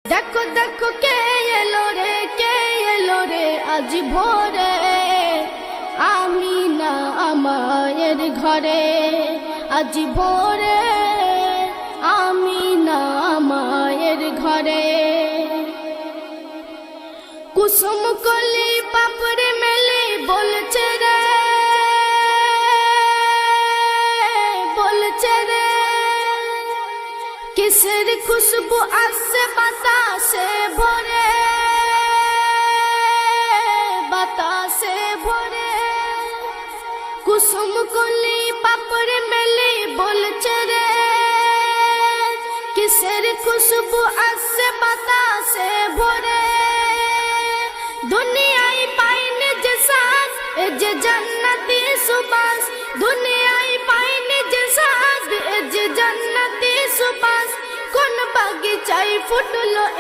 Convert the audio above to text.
দেখো দেখো কে এলো রে আজ ভোরে, আমি না আমায়ের ঘরে। আজ ভোরে আমি না আমায়ের ঘরে। কুসুম কলি পাপড়ে মেলে বলছে রে কিসের খুশবু আসছে বাতাসে ভরে, বাতাসে ভরে। কুসুম কলি পাপড়ে মেলে বলছে রে কিসের খুশবু আসছে বাতাসে ভরে। দুনিয়ায় পাইনি যে সাজ এ যে জান্নাতি সুবাস, দুনিয়ায় পাইনি যে সাজ এ যে জান্নাতি সুবাস। কোন বাগিচায় ফুটলো